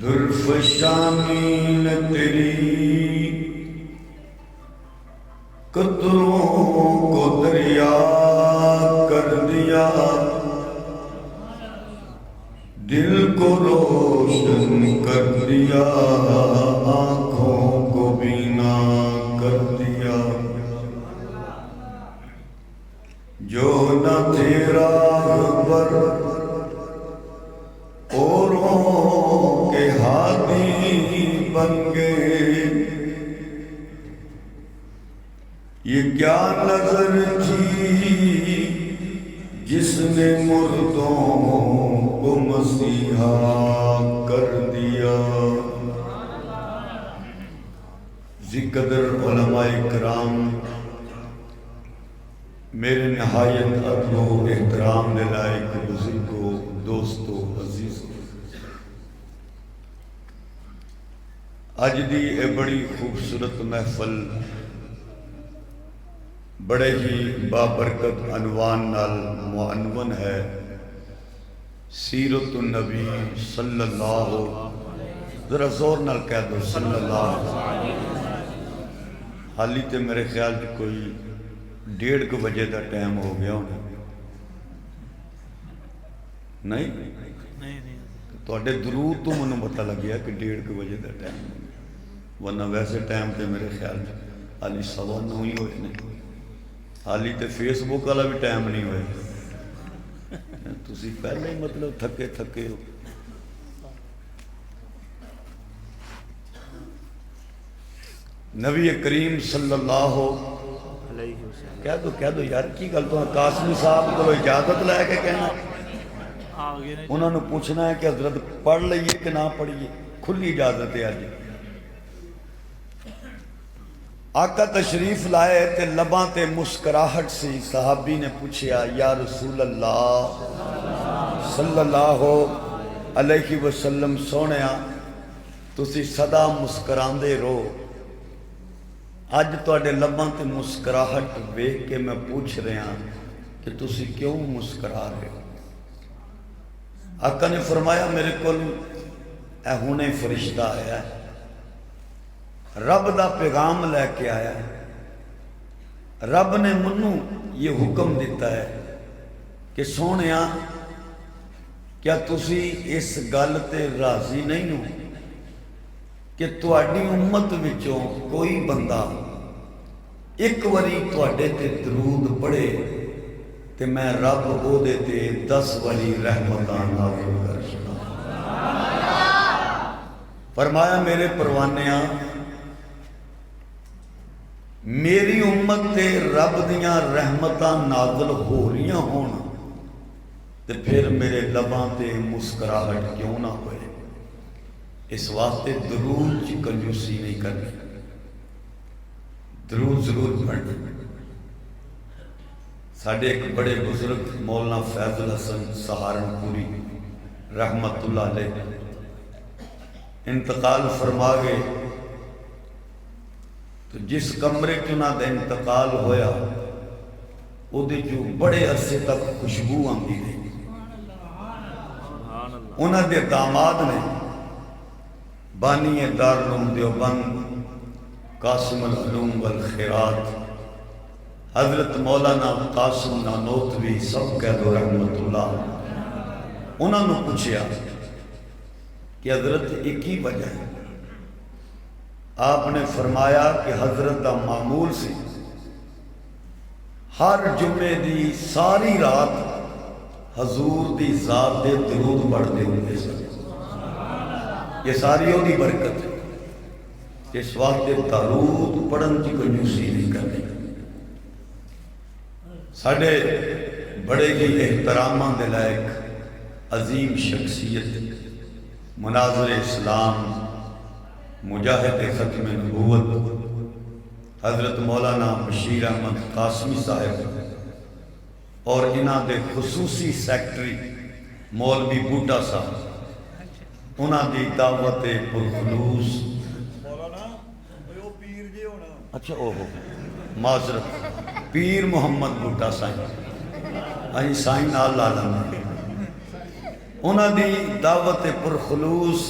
درفشانی نے تیری قطروں کو دریا کر دیا، دل کو روشن کر دیا، آنکھوں کو بینا کر دیا۔ جو نہ تیرا رہبر اوروں کے ہادی بن گئے، یہ کیا نظر تھی جس نے مردوں کو مسیحا کر دیا۔ ذکر علماء کرام میرے نہایت ادب و احترام کے لائق بزرگوں، دوستو، عزیزوں، اج دی اے بڑی خوبصورت محفل بڑے ہی بابرکت عنوان نال معنون ہے، سیرت النبی صلی اللہ، ذرا زور نال کہہ دو صلی اللہ۔ حالی تے میرے خیال کی کوئی 1:30 بجے دا ٹائم ہو گیا ہونا، نہیں تواڈے درود تو منوں پتہ لگیا کہ 1:30 بجے دا ٹائم ہو گیا، ورنہ ویسے ٹائم تے میرے خیال حالی 9:15 ہی ہوئے نہیں، حالی تے فیس بک والا بھی ٹائم نہیں ہوئے، تسی پہلے ہی مطلب تھکے ہو۔ نبی کریم صلی اللہ علیہ وسلم کہہ دو یار کی گل تو قاسمی صاحب کو اجازت لے کے کہنا، انہوں نے پوچھنا ہے کہ حضرت پڑھ لئیے کہ نہ پڑھیے، کھلی اجازت ہے آج۔ آقا تشریف لائے تے لباں تے مسکراہٹ سی، صحابی نے پوچھیا یا رسول اللہ صلی اللہ علیہ وسلم، سونیا تسی صدا مسکراندے رو، اج تواڈے لباں تے مسکراہٹ ویکھ کے میں پوچھ رہا کہ تسی کیوں مسکرا رہے ہو؟ آقا نے فرمایا میرے کول اے ہونے فرشتہ آیا ہے، رب دا پیغام لے کے آیا ہے، رب نے منوں یہ حکم دیتا ہے کہ سونیا کیا تسی اس گل تے راضی نہیں ہو کہ تواڈی امت وچوں کوئی بندہ ایک واری تواڈے تے درود پڑھے تے میں رب او دے تے 10 واری رحمتاں نازل کر چھڑاں۔ فرمایا میرے پروانیاں، میری امت تے رب دیاں رحمتاں نازل ہو رہیاں ہون تے پھر میرے لباں تے مسکراہٹ کیوں نہ ہوئے؟ اس واسطے درود چ کنجوسی نہیں کرنی، درود ضرور پڑھنا۔ ساڑھے ایک بڑے بزرگ مولانا فیض الحسن سہارنپوری رحمت اللہ علیہ انتقال فرما گئے، تو جس کمرے چنہ دے انتقال ہویا او دے جو بڑے عرصے تک خوشبو آندی رہی، انہاں دے داماد نے بانی دارالعلوم دیوبند قاسم العلوم والخیرات حضرت مولانا قاسم نانوتوی سب کہہ دو رحمت اللہ، انہوں نے پوچھیا کہ حضرت ایک ہی وجہ ہے؟ آپ نے فرمایا کہ حضرت دا معمول سی ہر جمعے دی ساری رات حضور دی ذات دے درود پڑھتے ہوئے سن، یہ ساری وہ دی برکت ہے، اس واسطے درود پڑھن کی کنجوسی نہیں کرنی۔ ساڑھے بڑے ہی احتراماں دے لائق عظیم شخصیت، مناظر اسلام، مجاہد ختم نبوت حضرت مولانا بشیر احمد قاسمی صاحب اور انہاں دے خصوصی سیکٹری مولوی بوٹا صاحب، انہاں دی دعوت پرخلوص، اچھا اوہو معذرت، پیر محمد بوٹا سائن سائن نال لالم، انہاں دی دعوت پرخلوص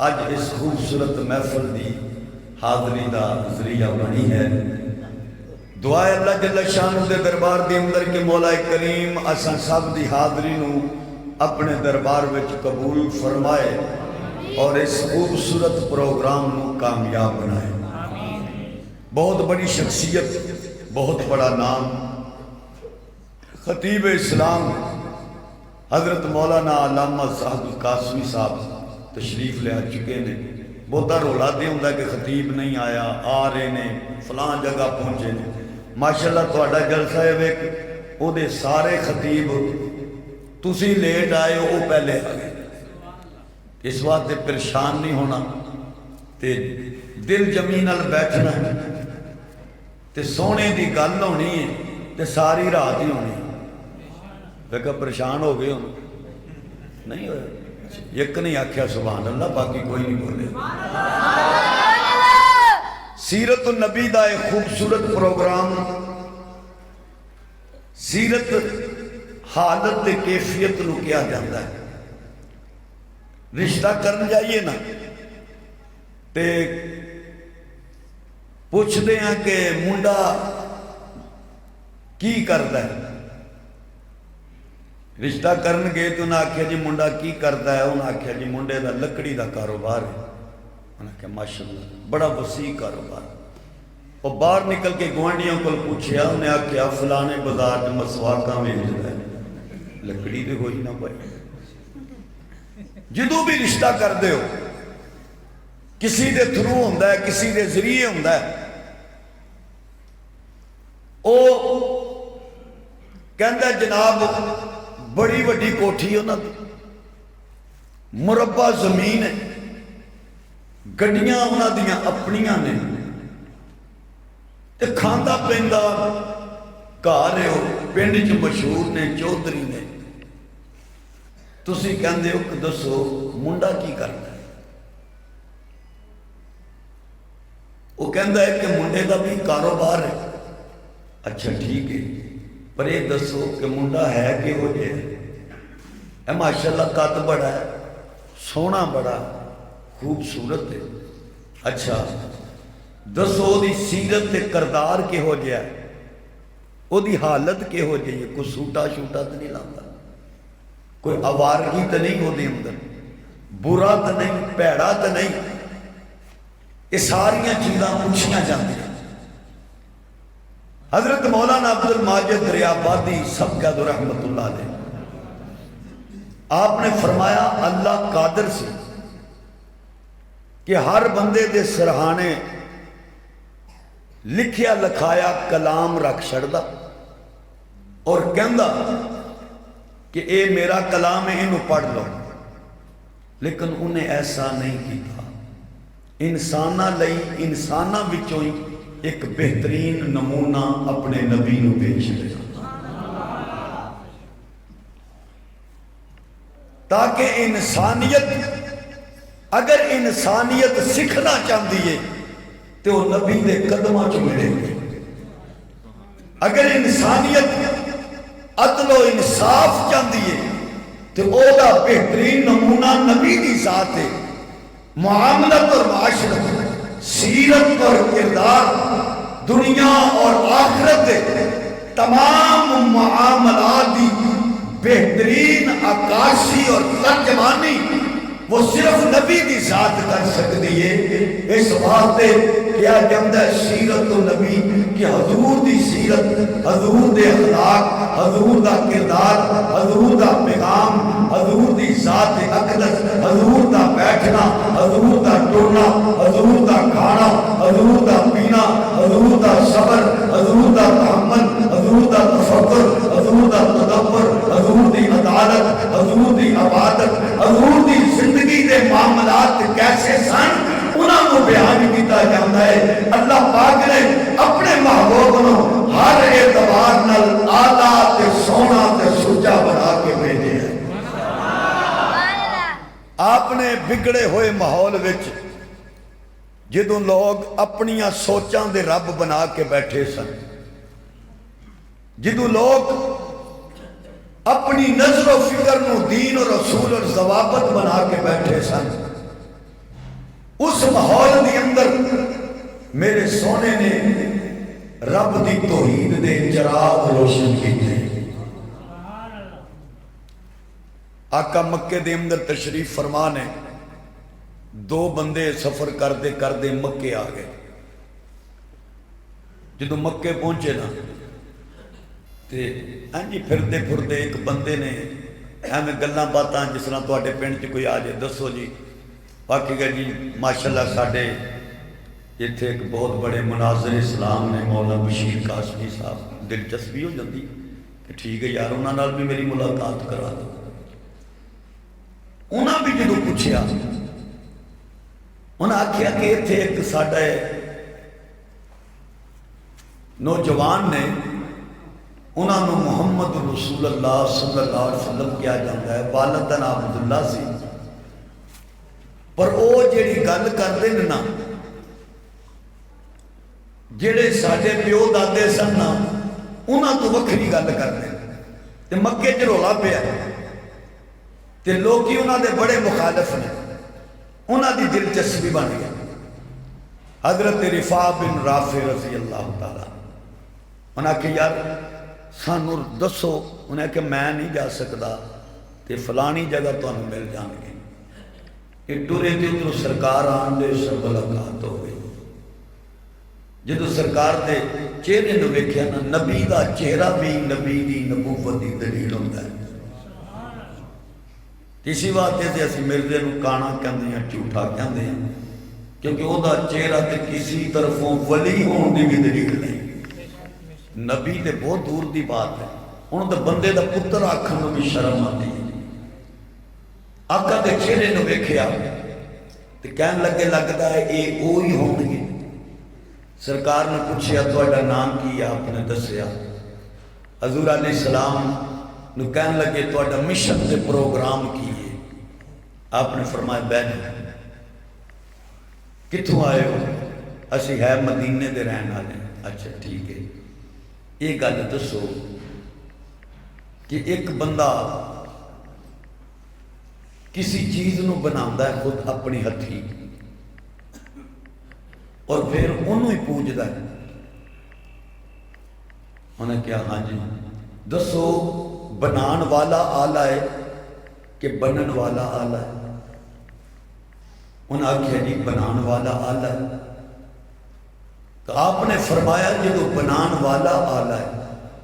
اج اس خوبصورت محفل دی حاضری دا ذریعہ بنی ہے۔ دعا ہے اللہ جل شانہ دے دربار دے اندر کہ مولا کریم اساں سب دی حاضری نو اپنے دربار وچ قبول فرمائے اور اس خوبصورت پروگرام نو کامیاب بنائے۔ بہت بڑی شخصیت، بہت بڑا نام، خطیب اسلام حضرت مولانا علامہ صاحب القاسمی صاحب تشریف لے آ چکے نے۔ بہتا رولا دے ہوندا کہ خطیب نہیں آیا، آ رہے نے، فلاں جگہ پہنچے نے۔ ماشاءاللہ تہاڈا جلسہ ہے ویکھ او دے سارے خطیب تسی لیٹ آئے ہو، وہ پہلے آ گئے۔ اس واسطے پریشان نہیں ہونا تے دل جمی نال بیٹھنا ہے تے سونے دی گل ہونی ہے تے ساری رات ہی ہونی ہے۔ دیکھا پریشان ہو گئے ہوں نہیں ہوئے، ایک نہیں آکھیا سبحان اللہ، باقی کوئی نہیں بولے۔ سیرت النبی دا ایک خوبصورت پروگرام، سیرت حالت تے کیفیت نو کیا جاتا ہے۔ رشتہ کرن جائیے نا تے پوچھ دے ہیں کہ منڈا کی کرتا ہے۔ رشتہ کرن گئے تو انہیں آکھیا جی منڈا کی کرتا ہے، انہیں آکھیا جی منڈے دا لکڑی دا کاروبار ہے۔ انہیں آکھیا ماشاءاللہ بڑا وسیع کاروبار۔ اور باہر نکل کے گوانڈیوں کو پوچھیا، انہیں آکھیا فلانے بازار جو مسواکاں ویچدا ہے، لکڑی دے ہوئی نہ پائی۔ جدوں بھی رشتہ کر دے ہو کسی دے تھرو ہوندا ہے، کسی دے ذریعے ہوندا ہے، او کہندا جناب بڑی وڈی کوٹھی انہاں دی، مربع زمین ہے، گڈیاں انہاں دیاں اپنیاں نے تے کھاندا پیندا گھر ہے، پنڈ چ مشہور نے، چودھری نے۔ تسی کہندے ہو کہ دسو منڈا کی کرتا ہے؟ وہ کہندا ہے کہ منڈے دا بھی کاروبار ہے۔ اچھا ٹھیک ہے، پر یہ دسو کہ منڈا ہے کہ ہو جائے؟ ماشاءاللہ قد بڑا ہے، سونا بڑا خوبصورت ہے۔ اچھا دسو دی سیرت تے کردار کے ہو جائے، او دی حالت کے ہو جائے؟ کوئی سوٹا شوٹا تو نہیں لاندا، کوئی آوارگی تو نہیں ہو دی اندر، برا تو نہیں، پیڑا تو نہیں۔ یہ ساریاں چیزاں پوچھیاں جاتی ہیں۔ حضرت مولانا عبد الماجد دریابادی سبقہ رحمت اللہ علیہ، آپ نے فرمایا اللہ قادر سے کہ ہر بندے دے سرہانے لکھیا لکھایا کلام رکھ چھڑدا اور کہندا کہ اے میرا کلام ہے، انہوں پڑھ لو۔ لیکن انہیں ایسا نہیں کیتا۔ انسانہ لئی انسانہ وچوں ہی ایک بہترین نمونہ اپنے نبی نو پیش لیا، تاکہ انسانیت، اگر انسانیت سکھنا چاہتی ہے تو وہ نبی دے قدمہ چ ملے گے۔ اگر انسانیت عدل و انصاف چاہتی ہے تو او دا بہترین نمونہ نبی دی ذات ہے۔ معاملت اور معاشرت، سیرت اور کردار، دنیا اور آخرت تمام معاملات دی بہترین عکاسی اور ترجمانی وہ صرف نبی دی ذات کر سکتی ہے۔ اس واسطے کیا جمدہ سیرت و نبی کہ حضور دی سیرت، حضور دے اخلاق، حضور دا کردار، حضور دا پیغام، حضور دی ذات اقدس، حضور دا بیٹھنا، حضور دا ٹرنا، حضور دا کھانا، حضور دا پینا، حضور دا صبر، حضور دا تحمل، حضور دا تفکر، حضور دا تدبر، حضور دی عدالت، حضور دی عبادت، حضور دی زندگی دے معاملات کیسے سن انہاں کو بیان کیتا جاتا ہے۔ اللہ پاک نے اپنے محبوب کو ہر اعتبار نال اعلیٰ تے سونا تے سچا بنا کے بھیجے ہیں۔ آپ نے بگڑے ہوئے ماحول وچ جدوں لوگ اپنیاں سوچاں دے رب بنا کے بیٹھے سن، جدوں لوگ اپنی نظر و فکر نو دین و رسول اور ضوابط بنا کے بیٹھے سن، اس ماحول کے اندر میرے سونے نے رب دی توحید دے چراغ روشن کیتے۔ آقا مکے دے اندر تشریف فرما نے، دو بندے سفر کرتے کرتے مکے آ گئے۔ جدو مکے پہنچے نا تے جی پھرتے پھرتے ایک بندے نے ایویں گلاں باتاں جس طرح تواڈے پنڈ چ کوئی آ جائے، دسو جی باقی گا جی ماشاءاللہ ساڈے اتنے ایک بہت بڑے مناظر اسلام نے مولانا بشیر قاسمی صاحب، دلچسپی ہو جاتی کہ ٹھیک ہے یار انہاں نال بھی میری ملاقات کرا دو۔ انہاں بھی جدو پوچھیا، انہاں آکھیا کہ اتنے ایک ساڈا نوجوان نے، انہاں نو محمد رسول اللہ صلی اللہ علیہ وسلم کیا جاتا ہے، والد دا نام عبداللہ سی، پر او جیڑی گل کردے نے نا، جڑے ساڈے پیو دادے سن نا انہاں تو وکھری گل کردے تے مکے چ رولا پیا تے لوکی انہاں دے بڑے مخالف نے، انہاں دی دلچسپی بن گئی۔ حضرت رفاع بن رافع رضی اللہ تعالیٰ انہاں کہ یار سانو دسو، انہیں کہ میں نہیں جا سکتا تے فلانی جگہ تانوں مل جان گے۔ یہ ٹرے تے ادھروں سرکار آن دے سر ملاقات ہو گئی۔ جدو سرکار دے چہرے نو ویکھیا نا، نبی دا چہرہ بھی نبی دی نبوت دی دلیل ہوندا ہے۔ کسی واسطے تے اسی مرزے نو کانا کہندے ہیں، جھوٹا کہندے ہیں، کیونکہ او دا چہرہ تے کسی طرفوں ولی ہون دی بھی دلیل نہیں۔ نبی تے بہت دور دی بات ہے، انہوں تے بندے دا پتر آکھن نو بھی شرم آتی ہے۔ آقا دے چہرے نو ویکھیا تے کہن لگے لگدا ہے اے اوہی ہون گے۔ سرکار نے پوچھیا تہاڈا نام کی ہے، آپ نے دسیا۔ حضور علیہ السلام نو کہن لگے تہاڈا مشن تے پروگرام کی ہے؟ آپ نے فرمایا بہن کتھوں آئے ہو؟ اسی ہے مدینے دے رہن والے۔ اچھا ٹھیک ہے، یہ گل دسو کہ ایک بندہ کسی چیز نو بناوندا ہے خود اپنی ہتھی اور پھر انہوں ہی پوجدا ہے، انہیں کیا ہاں جی دسو بنان والا آلہ ہے کہ بنن والا آلہ ہے؟ انہیں آکھیا جی بنان والا آلہ ہے۔ تو آپ نے فرمایا جدو بنان والا آلہ ہے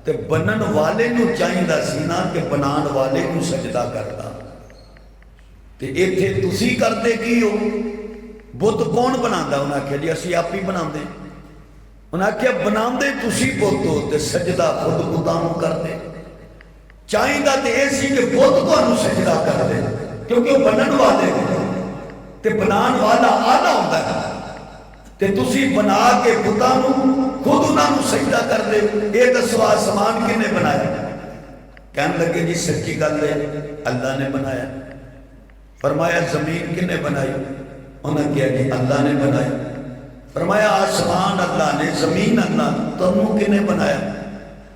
تو بنن والے نو چاہیدا سی نا کہ بنان والے نو سجدہ کرتا، تے ایتھے تسی کرتے کی ہو؟ بت کون بناتا؟ انہیں آکھیا جی اسی آپ ہی بناندے۔ انہیں آکھیا بناندے تسی بت ہو تے سجدہ خود بتانوں کرتے؟ چاہیدا تے اے سی کہ بت تانوں سجدہ کر دے، کیونکہ وہ بنن والے تے بنان والا آلہ ہوندا ہے، تے تسی بنا کے بتانوں خود انہاں سجدہ کر دے۔ اے دسو آسمان کنے بنایا؟ کہنے لگے جی سچی گل ہے اللہ نے بنایا۔ فرمایا زمین کنے بنائی؟ انہوں نے کہا جی اللہ نے بنایا۔ فرمایا آسمان اللہ نے، زمین اللہ، تنوں کنے بنایا؟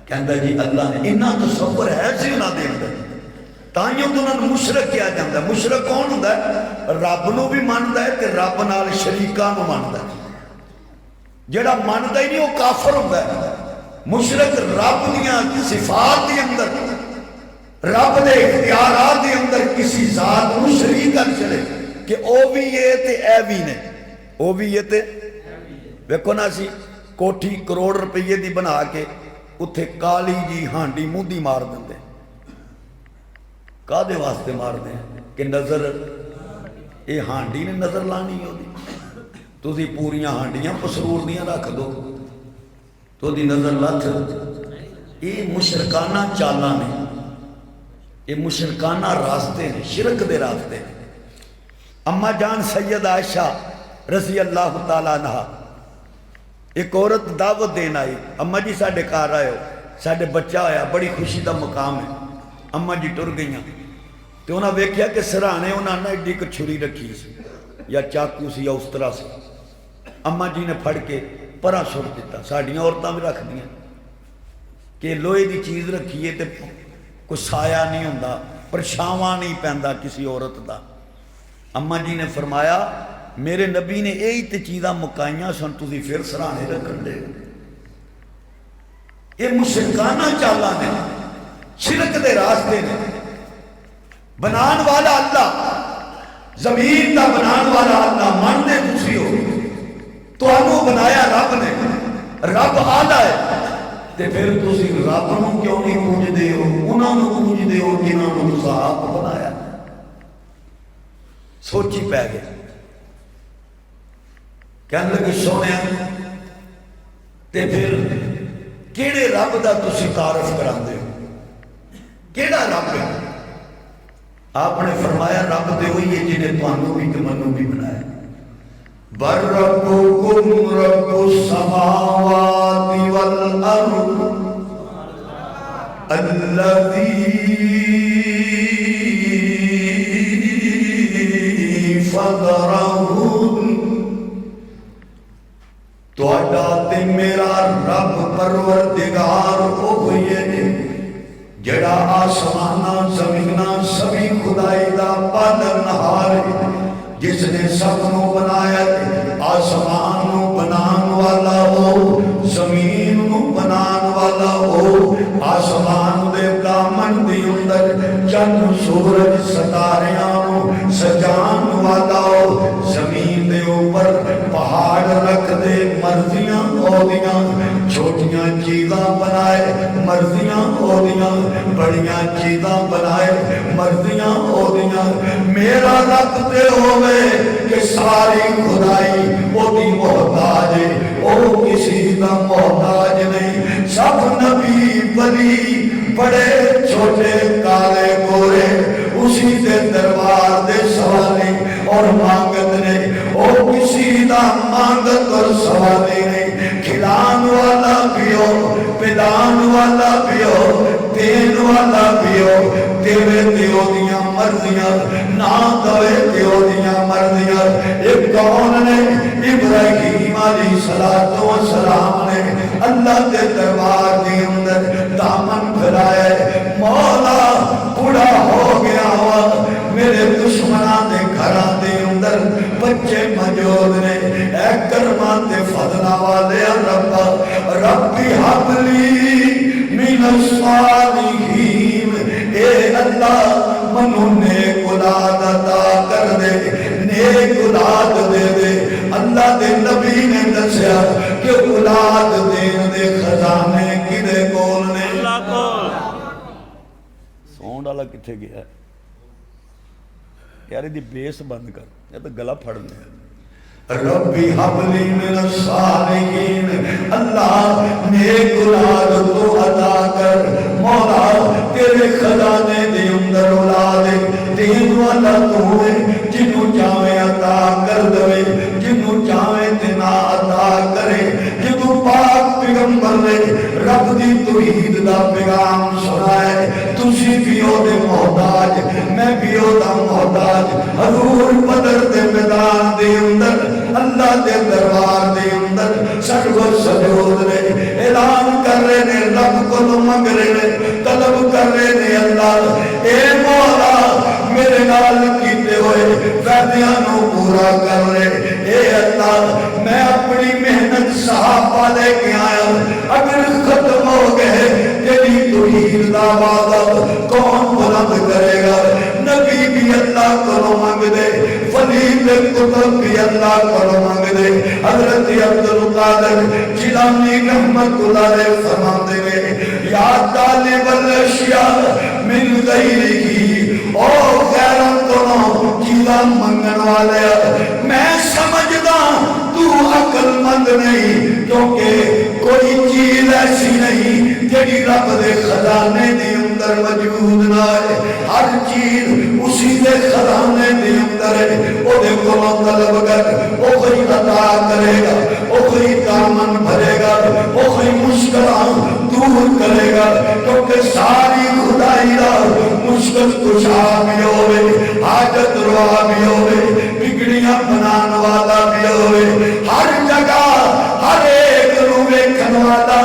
کہندا جی اللہ نے۔ انہاں تصور ہے سی انہاں دے اندر، تائیوں تو انہاں مشرک کیا جاندا ہے۔ مشرک کون ہوندا ہے؟ رب نو بھی ماندا ہے تے رب نال شریکاں نو ماندا ہے۔ جڑا ماندا ہی نہیں وہ کافر ہوندا ہے۔ مشرک رب دیاں صفات دے اندر، رب دے اختیارات دے اندر کسی ذات نو شریک کر چلے کہ او بھی یہ تے اے بھی نے، او بھی یہ تے ویکھو نا سی کوٹھی کروڑ روپیے دی بنا کے اتھے کالی جی ہانڈی موندی مار دیں، کادے واسطے مار دیں کہ نظر اے ہانڈی نے نظر لانی ہو دی، تسی پوریاں ہانڈیاں پسرور دیاں رکھ دو تو دی نظر لتھ۔ یہ مشرکانہ چالاں نے، یہ مشرکانہ راستے ہیں، شرک دے راستے ہیں۔ اما جان سید عائشہ رضی اللہ تعالیٰ عنہ ایک عورت دعوت دین آئی، اما جی ساڈے گھر آئے ہو، ساڈے بچہ آیا، بڑی خوشی دا مقام ہے۔ اما جی ٹر گئیاں تو انہاں ویکھیا کہ سرہانے انہاں نے ایڈی ایک چھری رکھی سی یا چاقو سی یا اس طرح سے۔ اما جی نے پھڑ کے پرا سٹ دیتا، ساڈیاں عورتاں بھی رکھ دیاں کہ لوہے دی چیز رکھیے تے کوئی سایہ نہیں ہوندا، پرچھاواں نہیں پیندا کسی عورت دا۔ اما جی نے فرمایا میرے نبی نے یہی تے چیزاں مکائیاں سن تسی پھر سرانے رکھن دے یہ مشرکانہ چالاں نے شرک دے راستے نے بنان والا اللہ زمین دا بنان والا اللہ مان دے تسی ہو تو انہوں بنایا رب نے رب آلہ ہے تے پھر تسی رب نوں کیوں نہیں پوج دے ہو انہوں نے پوج دے ہو جنہوں نے تسا آپ بنایا سوچی پہ گئے کہنے لگے سونے تے پھر کیڑے رب دا تسی تعارف کران دے کیڑا رب ہے آپ نے فرمایا رب دے ہوئی ہے جنہیں توانوں بھی تمنوں بھی بنایا بَرَّبُّكُمْ رَبُّ السَّمَاوَاتِ وَالْأَرْضِ الَّذِي فَطَرَهُنَّ تو تے میرا رب پروردگار ہو ہوئی ہے جڑا آسمانہ زمینہ سبھی خدائی دا پالنہار ہے جس نے سب نو بنایا آسمان نو بنان والا ہو زمین نو بنان والا ہو آسمان دے دامن دی اندر چند سورج ستاریاں نو سجان والا ہو زمین دے اوپر پہاڑ رکھ دے مرضیاں اودیاں چھوٹیاں چیزاں بنائے مرضیاں اودیاں بڑیاں چیزاں بنائے مرضیاں اودیاں میرا رب تے ہوئے کہ ساری خدائی وہ دی محتاج ہے وہ کسی دا محتاج نہیں سب نبی بلی بڑے چھوٹے کالے گورے اسی دے دربار دے سوالی اور مانگت نہیں وہ کسی دا مانگت اور سوالی نہیں کھلان والا بھی ہو پلان والا بھی ہو دین والا بھی ہو دیوے دیو دیاں مرضیاں نا دوے دیو دیاں مرضیاں ایک کون نے ابراہیم علیہ السلام نے اللہ کے دربار کے اندر دامن پھیلائے مولا بڑا ہو گیا ہوا میرے دشمنان دے گھران دے اندر بچے موجود نے اے کرمان دے فضلہ والے ربی حبلی من الصالحین اے اللہ منو نیک اولاد عطا کر دے نیک اولاد دے دے اللہ دے نبی نے دسیا کہ اولاد دین دے خزانے کدے کول نے اللہ کول سون ڈالا کتھے گیا ہے یار دی بیس بند کر یہ تو گلا پھڑنے ہیں ربی حبلی من الصالحین اللہ نیک اولاد تو عطا کر مولا تیرے خزانے دے اندر اولاد دین والا تو ہے جنہوں چاہے عطا کر دوے جنہوں چاہے تنا عطا کرے جنہوں پاک پیغمبر نے رب دی توحید دا پیغام سنائے تسی بھی ہو دے محتاج میں بھی ہو دا محتاج حضور بدر دے میدان دے اندر اللہ دے دربار دے اندر سرور سجود نے اعلان کر رہے نے رب کو منگ رہے نے طلب کر رہے نے اللہ اے مولا میرے نال کیتے ہوئے وعدیاں نو پورا کر رہے اے اللہ میں اپنی محنت صحابہ لے کے آیا اگر ختم ہو گئے تیری توحید دا وعدہ کون بلند کرے گا نبی بھی اللہ کو مانگ دے ولی کتب بھی اللہ کو مانگ دے حضرت عبدالقادر جیلانی رحمت اللہ علیہ فرماتے ہیں یا طالب الاشیاء من غیرہی او غیرم دونوں چیزاں منگن والے میں سمجھدا تو عقل مند نہیں کیونکہ کوئی چیز ایسی نہیں جڑی رب دے خزانے دے اندر موجود نہ ہے ہر چیز اسی دے خزانے دے اندر ہے او دے کولوں طلب کر او کوئی عطا کرے گا او کوئی دامن بھرے گا او کوئی مشکلات دور کرے گا کیونکہ ساری خدائی دا مشکل کشا بھی ہوئے حاجت روا بھی ہوئے بگڑیاں بنان والا بھی ہوئے ہر جگہ ہر ایک روے کھنوالا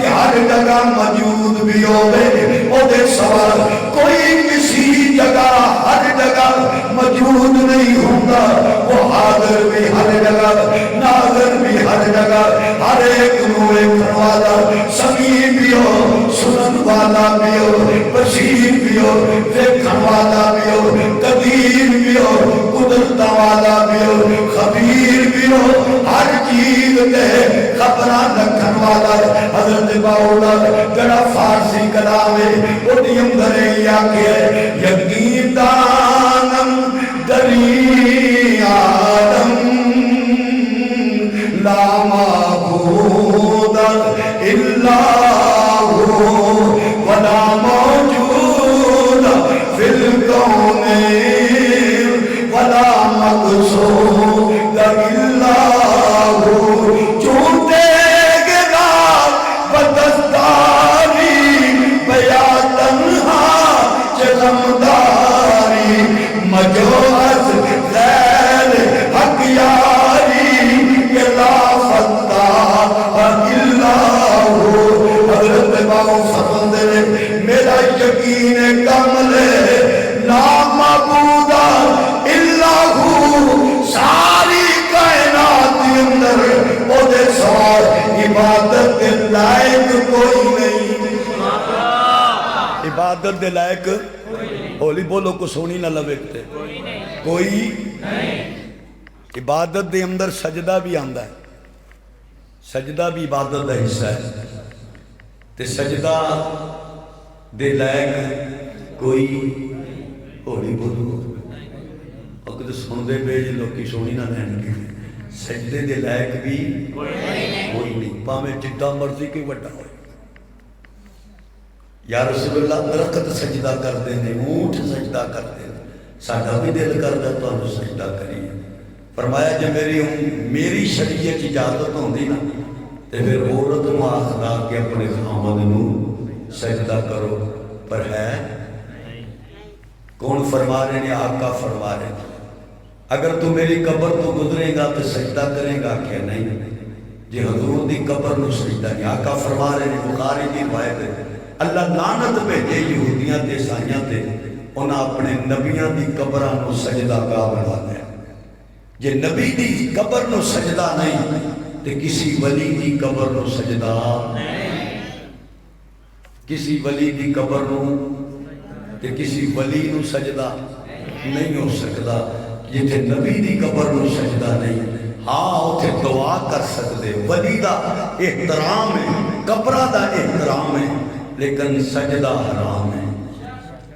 کہ ہر جگہ موجود بھی ہوئے او دے سوال کوئی کسی جگہ ہر جگہ موجود نہیں ہوگا وہ حاضر بھی والا سمیع بھی ہو سنن والا بھی ہو بصیر بھی ہو دیکھن والا بھی ہو قدیر بھی ہو قدرت والا بھی ہو خبیر بھی ہو ہر چیز دے خبران رکھن والا حضرت باولا جڑا فارسی کلام ہے وہ دیم دھرے یا کہ یقین دانم دری آدم لا معبود الا هو ولا موجود في الكون ولا مقصود الا هو جھوٹے گدا بدستاری بیا تنہا چغمداری مجوز غیر حق یاری لا فتح الا ہو حضرت باؤ فرماندے میرا یقین کامل ہے لا معبود الا ہو ساری کائنات کے اندر او دے سوال عبادت کے لائق کوئی نہیں عبادت دے لائق ہولی بولو کو سونی نہ لوکتے کوئی نہیں عبادت دے اندر سجدہ بھی آندا ہے سجدہ بھی عبادت دا حصہ ہے تے سجدہ دے لائق کوئی ہولی بولو اور کدھے سن دے بیج لوکی سونی نہ لین کے سجدے دے لائق بھی کوئی نہیں پاہمیں جدہ مرضی کی وڈا ہوئے یا رسول اللہ درخت سجدہ کر دیں اونٹ سجدہ کر دیں ساڈا بھی دل کر دے تو ہم سجدہ کریے فرمایا جب میری شریعت اجازت ہوندی نا تے پھر عورت نو آخدا کہ اپنے خامد نو سجدہ کرو پر ہے کون فرما رہے ہیں آقا فرما رہے ہیں اگر تو میری قبر تو گزرے گا تو سجدہ کرے گا کہ نہیں جی حضور دی قبر نو سجدہ نہیں آقا فرما رہے ہیں بخاری دی روایت ہے اللہ لعنت بھیجے یہودیاں تے عیسائیاں تے انہاں اپنے نبیاں دی قبراں نو سجدہ گاہ بنا دیا جے نبی دی قبر نو سجدہ نہیں تے کسی ولی دی قبر نو سجدہ کسی ولی دی قبر نو تے کسی ولی نو سجدہ نہیں ہو سکتا جتے نبی دی قبر نو سجدہ نہیں ہاں اتھے دعا کر سکتے ولی دا احترام ہے قبرہ دا احترام ہے لیکن سجدہ حرام ہے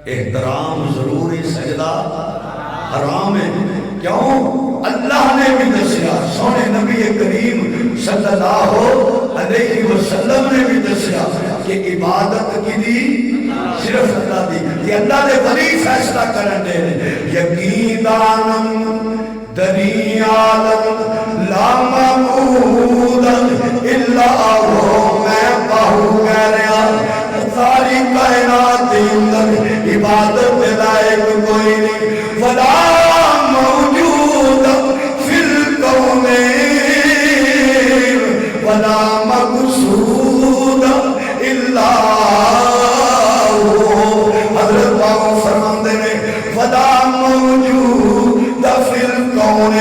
احترام ضروری سجدہ حرام ہے کیوں اللہ نے بھی دسیا سونے نبی کریم صلی اللہ علیہ وسلم نے بھی دسیا کہ عبادت کی دی صرف اللہ دی کہ اللہ نے ولی فیصلہ کرن دے یقین دانم دری عالم لا معبود الا ہو میں باہو کہہ رہا ساری کائنات اندر عبادت لائق کوئی نہیں ولا موجود فی الکون ولا مقصود الا ہو حضرت باؤ فرماندے نے ولا موجود فی الکون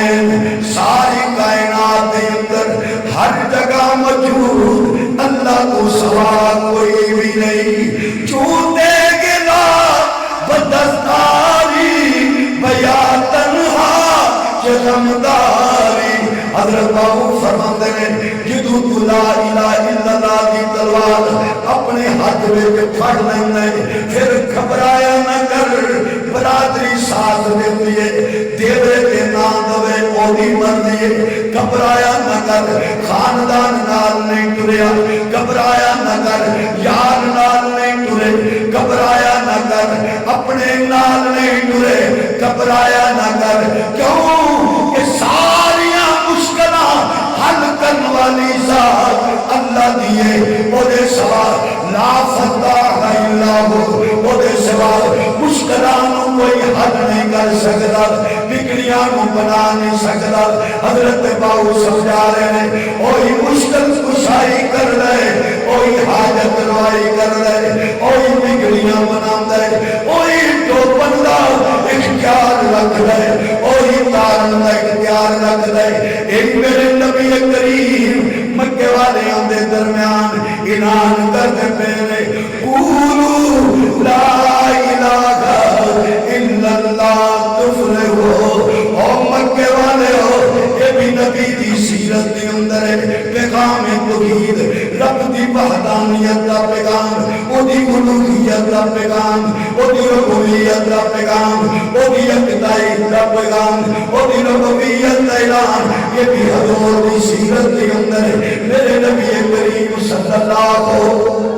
ساری کائنات اندر ہر جگہ موجود اللہ کو سوا کوئی بھی نہیں چھوٹے گلا بدستاری بیا تنہا چغمداری حضرت باؤ فرماندے نے جدو تو لا الہ الا اللہ کی تلوار اپنے ہاتھ میں پھڑ لینا ہے پھر گھبرایا نہ کر برادری ساتھ دیتی ہے دیوے کے نام دوے اوہی مرضی ہے گھبرایا نہ کر خاندان نال نہیں ٹریا گھبرایا نہ کر یار نال نہیں ٹرے گھبرایا نہ کر اپنے نال نہیں ٹرے گھبرایا نہ کر کیوں کہ ساریاں مشکلہ حل کرن والی ذات اللہ دیئے وہ دے سوا لا فتح الا ہو وہ دے سوا مشکلانوں کوئی حل نہیں کر سکتا بگڑیاں کو بنا نہیں سکتا حضرت باؤ سمجھا رہے ہیں وہی مشکل کشائی کر رہے وہی حاجت روائی کر رہے وہی بگڑیاں بنا دے وہی تو بندہ اختیار رکھ دے وہی تارن کا اختیار رکھ دے ایک میرے نبی کریم مکے والے دے درمیان اعلان کرتے پہلے قولوا لا الہ الا اللہ تفلحوا او مکے والے ہو یہ بھی نبی دی سیرت کے اندر ہے پیغام توحید رب دی وحدانیت دا پیغام او دی الوہیت دا پیغام او دی ربوبیت دا پیغام او دی یکتائی دا پیغام او دی ربوبیت دا اعلان یہ بھی حضور دی سیرت کے اندر ہے میرے نبی کریم صلی اللہ علیہ وسلم